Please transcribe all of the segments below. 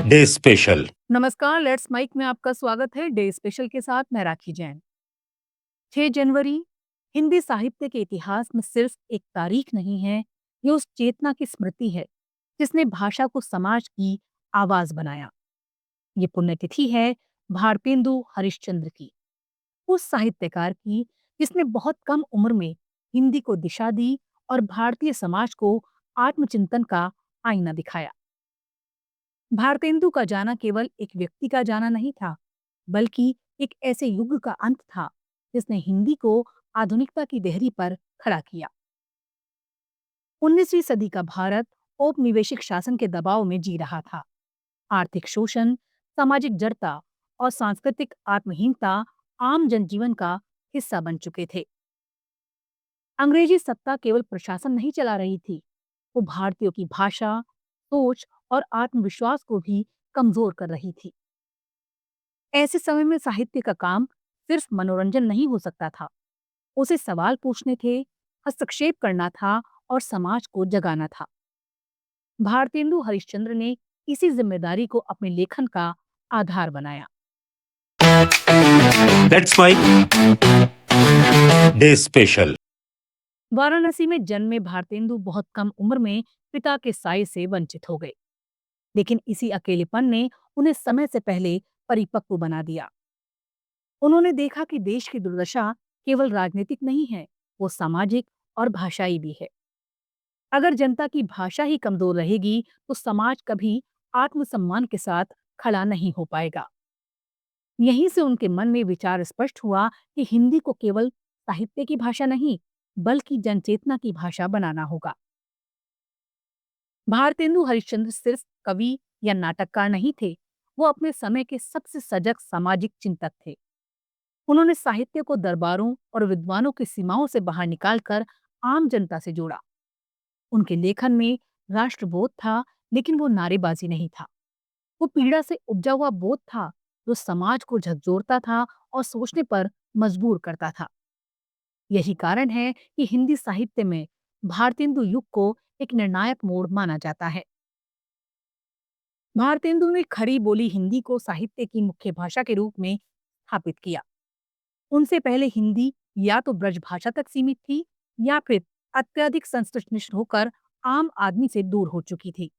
Day special. नमस्कार, let's mic में आपका स्वागत है। डे स्पेशल के साथ मैं राखी जैन। 6 जनवरी हिंदी साहित्य के इतिहास में सिर्फ एक तारीख नहीं है, ये उस चेतना की स्मृति है जिसने भाषा को समाज की आवाज बनाया। ये पुण्यतिथि है भारतेंदु हरिश्चंद्र की, उस साहित्यकार की जिसने बहुत कम उम्र में हिंदी को दिशा दी और भारतीय समाज को आत्मचिंतन का आईना दिखाया। भारतेंदु का जाना केवल एक व्यक्ति का जाना नहीं था, बल्कि एक ऐसे युग का अंत था जिसने हिंदी को आधुनिकता की देहरी पर खड़ा किया। 19वीं सदी का भारत औपनिवेशिक शासन के दबाव में जी रहा था। आर्थिक शोषण, सामाजिक जड़ता और सांस्कृतिक आत्महीनता आम जनजीवन का हिस्सा बन चुके थे। अंग्रेजी सत्ता केवल प्रशासन नहीं चला रही थी, वो भारतीयों की भाषा, सोच और आत्मविश्वास को भी कमजोर कर रही थी। ऐसे समय में साहित्य का काम सिर्फ मनोरंजन नहीं हो सकता था, उसे सवाल पूछने थे, हस्तक्षेप करना था और समाज को जगाना था। भारतेंदु हरिश्चंद्र ने इसी जिम्मेदारी को अपने लेखन का आधार बनाया। That's my day special. Varanasi में जन्मे भारतेंदु बहुत कम उम्र में पिता के साये से वंचित हो गए, लेकिन इसी अकेलेपन ने उन्हें समय से पहले परिपक्व बना दिया। उन्होंने देखा कि देश की दुर्दशा केवल राजनीतिक नहीं है, वो सामाजिक और भाषाई भी है। अगर जनता की भाषा ही कमजोर रहेगी तो समाज कभी आत्मसम्मान के साथ खड़ा नहीं हो पाएगा। यहीं से उनके मन में विचार स्पष्ट हुआ कि हिंदी को केवल साहित्य की भाषा नहीं, बल्कि जनचेतना की भाषा बनाना होगा। भारतेंदु हरिश्चंद्र सिर्फ कवि या नाटककार नहीं थे, वो अपने समय के सबसे सजग सामाजिक चिंतक थे। उन्होंने साहित्य को दरबारों और विद्वानों की सीमाओं से बाहर निकालकर आम जनता से जोड़ा। उनके लेखन में राष्ट्रबोध था, लेकिन वो नारेबाजी नहीं था। वो पीड़ा से उपजा हुआ बोध था जो समाज को झकझोरता था और सोचने पर मजबूर करता था। यही कारण है कि हिंदी साहित्य में भारतेंदु युग को एक निर्णायक मोड़ माना जाता है। भारतेंदु ने खड़ी बोली हिंदी को साहित्य की मुख्य भाषा के रूप में स्थापित किया। उनसे पहले हिंदी या तो ब्रजभाषा तक सीमित थी या फिर अत्यधिक संश्लिष्ट होकर आम आदमी से दूर हो चुकी थी।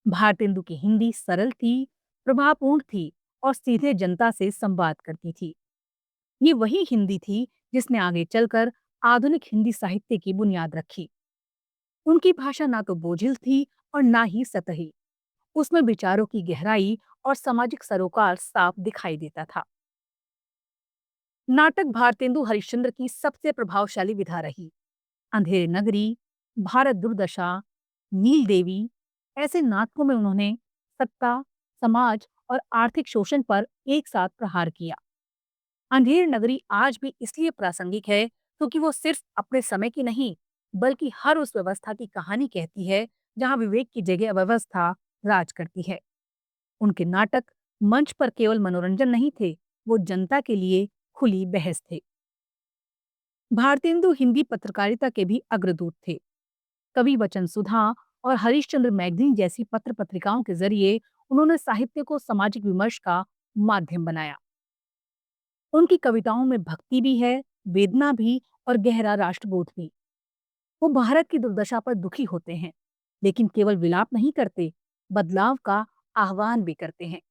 भारतेंदु की हिंदी सरल थी, प्रभावपूर्ण थी और सीधे जनता से संवाद करती थी। ये वही हिंदी थी जिसने आगे चलकर आधुनिक हिंदी साहित्य की बुनियाद रखी। उनकी भाषा ना तो बोझिल थी और ना ही सतही। उसमें विचारों की गहराई और सामाजिक सरोकार साफ दिखाई देता था। नाटक भारतेंदु हरिश्चंद्र की सबसे प्रभावशाली विधा रही। अंधेरे नगरी, भारत दुर्दशा, नील देवी ऐसे नाटकों में उन्होंने सत्ता, समाज और आर्थिक शोषण पर एक साथ प्रहार किया। अंधेर नगरी आज भी इसलिए प्रासंगिक है क्योंकि वो सिर्फ अपने समय की नहीं, बल्कि हर उस व्यवस्था की कहानी कहती है जहां विवेक की जगह अव्यवस्था राज करती है। उनके नाटक मंच पर केवल मनोरंजन नहीं थे, वो जनता के लिए खुली बहस थे। भारतेंदु हिंदी पत्रकारिता के भी अग्रदूत थे। कवि वचन सुधा और हरिश्चंद्र मैगजीन जैसी पत्र पत्रिकाओं के जरिए उन्होंने साहित्य को सामाजिक विमर्श का माध्यम बनाया। उनकी कविताओं में भक्ति भी है, वेदना भी और गहरा राष्ट्रबोध भी। वो भारत की दुर्दशा पर दुखी होते हैं, लेकिन केवल विलाप नहीं करते, बदलाव का आह्वान भी करते हैं।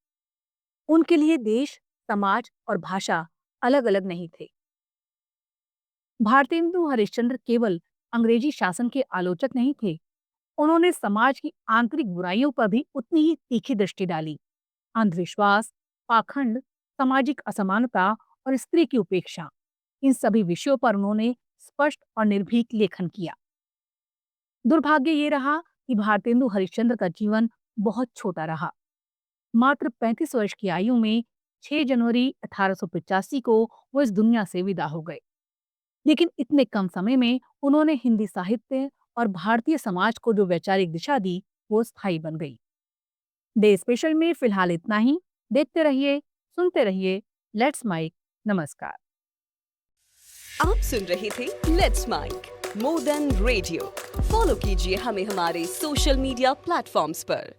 उनके लिए देश, समाज और भाषा अलग अलग नहीं थे। भारतेंदु हरिश्चंद्र केवल अंग्रेजी शासन के आलोचक नहीं थे, उन्होंने समाज की आंतरिक बुराइयों पर भी उतनी ही तीखी दृष्टि डाली। अंधविश्वास, पाखंड, सामाजिक असमानता और स्त्री की उपेक्षा, इन सभी विषयों पर उन्होंने स्पष्ट और निर्भीक लेखन किया। दुर्भाग्य ये रहा कि भारतेंदु हरिश्चंद्र का जीवन बहुत छोटा रहा। मात्र 35 वर्ष की आयु में 6 जनवरी 1885 को वो इस दुनिया से विदा हो गए। लेकिन इतने कम समय में उन्होंने हिंदी साहित्य और भारतीय समाज को जो वैचारिक दिशा दी, वो स्थायी बन गई। डे स्पेशल में फिलहाल इतना ही। देखते रहिए, सुनते रहिए लेट्स माइक। नमस्कार। आप सुन रहे थे let's mic more than radio. Follow कीजिए हमें हमारे सोशल मीडिया प्लेटफॉर्म्स पर।